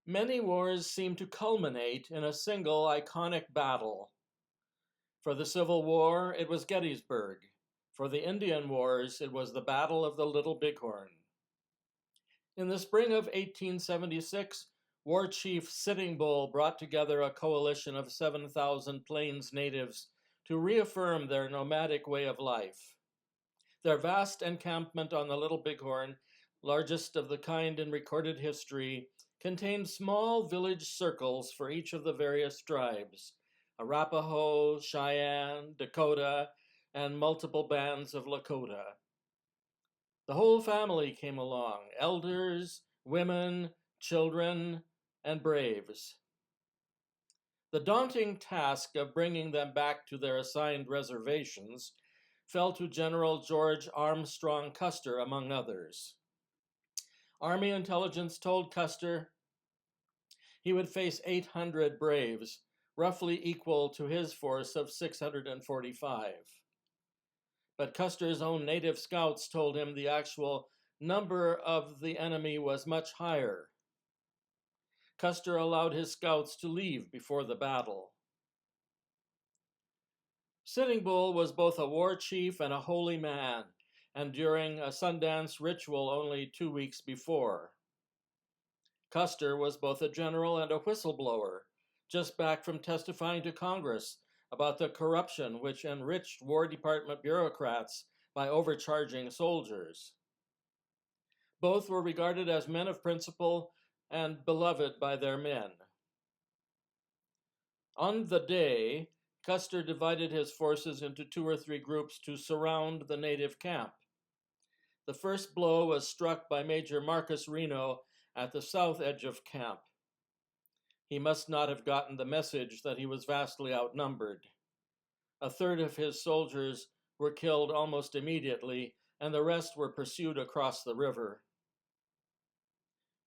Many wars seem to culminate in a single iconic battle. For the Civil War, it was Gettysburg. For the Indian Wars, it was the Battle of the Little Bighorn. In the spring of 1876, War Chief Sitting Bull brought together a coalition of 7,000 Plains natives to reaffirm their nomadic way of life. Their vast encampment on the Little Bighorn, largest of the kind in recorded history, contained small village circles for each of the various tribes: Arapaho, Cheyenne, Dakota, and multiple bands of Lakota. The whole family came along: elders, women, children, and braves. The daunting task of bringing them back to their assigned reservations fell to General George Armstrong Custer, among others. Army intelligence told Custer he would face 800 braves, roughly equal to his force of 645. But Custer's own native scouts told him the actual number of the enemy was much higher. Custer allowed his scouts to leave before the battle. Sitting Bull was both a war chief and a holy man, and during a Sundance ritual only 2 weeks before. Custer was both a general and a whistleblower, just back from testifying to Congress about the corruption which enriched War Department bureaucrats by overcharging soldiers. Both were regarded as men of principle and beloved by their men. On the day, Custer divided his forces into 2 or 3 groups to surround the native camp. The first blow was struck by Major Marcus Reno at the south edge of camp. He must not have gotten the message that he was vastly outnumbered. A third of his soldiers were killed almost immediately, and the rest were pursued across the river.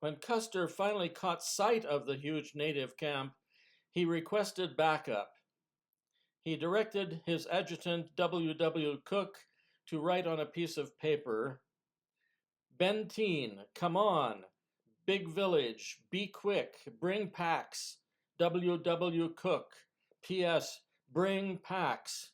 When Custer finally caught sight of the huge native camp, he requested backup. He directed his adjutant, W. Cook, to write on a piece of paper, "Benteen, come on. Big village, be quick, bring packs. W. Cook. P.S. Bring packs."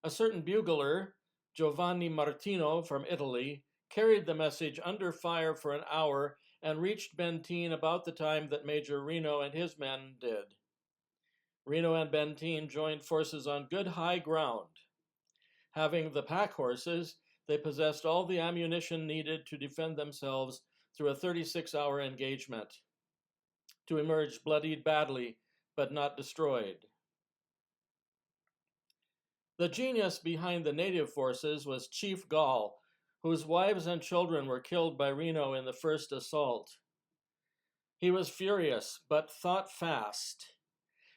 A certain bugler, Giovanni Martino from Italy, carried the message under fire for an hour and reached Benteen about the time that Major Reno and his men did. Reno and Benteen joined forces on good high ground. Having the pack horses, they possessed all the ammunition needed to defend themselves through a 36-hour engagement, to emerge bloodied badly, but not destroyed. The genius behind the native forces was Chief Gall, whose wives and children were killed by Reno in the first assault. He was furious, but thought fast.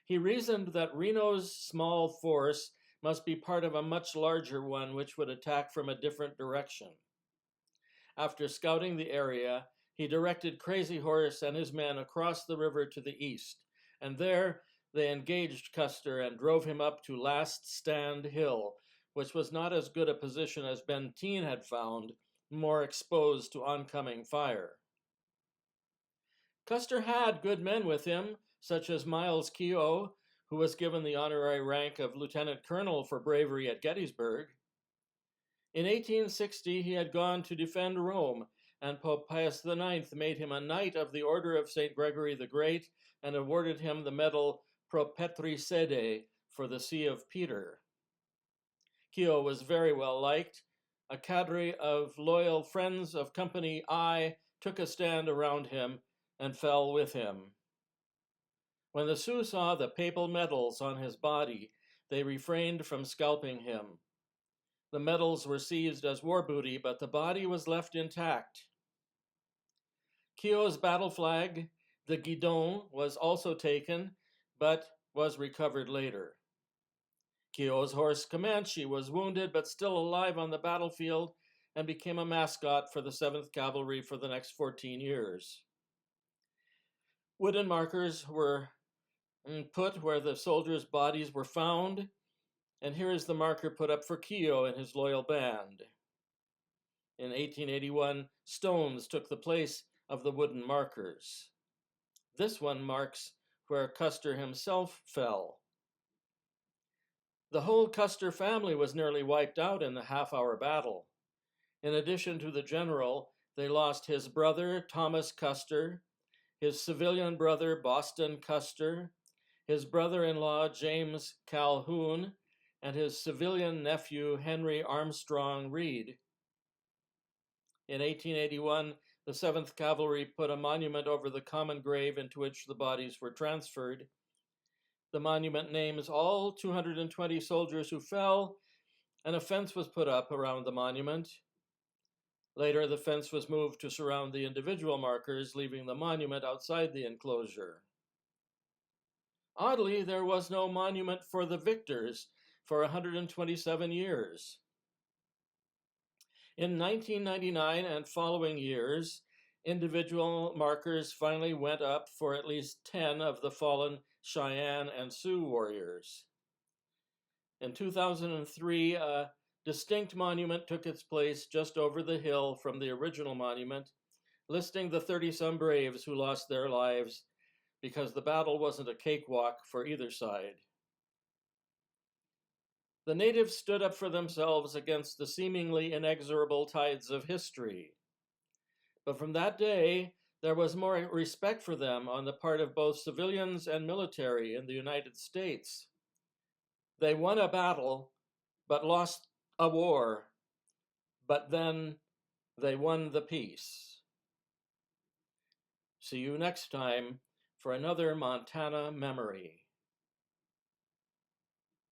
He reasoned that Reno's small force must be part of a much larger one which would attack from a different direction. After scouting the area, he directed Crazy Horse and his men across the river to the east, and there they engaged Custer and drove him up to Last Stand Hill, which was not as good a position as Benteen had found, more exposed to oncoming fire. Custer had good men with him, such as Miles Keogh, who was given the honorary rank of lieutenant colonel for bravery at Gettysburg. In 1860, he had gone to defend Rome, and Pope Pius IX made him a Knight of the Order of St. Gregory the Great and awarded him the medal Pro Petri Sede for the See of Peter. Keogh was very well liked. A cadre of loyal friends of Company I took a stand around him and fell with him. When the Sioux saw the papal medals on his body, they refrained from scalping him. The medals were seized as war booty, but the body was left intact. Keogh's battle flag, the guidon, was also taken, but was recovered later. Keogh's horse Comanche was wounded but still alive on the battlefield and became a mascot for the 7th Cavalry for the next 14 years. Wooden markers were put where the soldiers' bodies were found, and here is the marker put up for Keogh and his loyal band. In 1881, stones took the place of the wooden markers. This one marks where Custer himself fell. The whole Custer family was nearly wiped out in the half-hour battle. In addition to the general, they lost his brother, Thomas Custer, his civilian brother, Boston Custer, his brother-in-law, James Calhoun, and his civilian nephew, Henry Armstrong Reed. In 1881, the 7th Cavalry put a monument over the common grave into which the bodies were transferred. The monument names all 220 soldiers who fell, and a fence was put up around the monument. Later, the fence was moved to surround the individual markers, leaving the monument outside the enclosure. Oddly, there was no monument for the victors for 127 years. In 1999 and following years, individual markers finally went up for at least 10 of the fallen Cheyenne and Sioux warriors. In 2003, a distinct monument took its place just over the hill from the original monument, listing the 30-some braves who lost their lives because the battle wasn't a cakewalk for either side. The natives stood up for themselves against the seemingly inexorable tides of history. But from that day, there was more respect for them on the part of both civilians and military in the United States. They won a battle, but lost a war, but then they won the peace. See you next time for another Montana memory.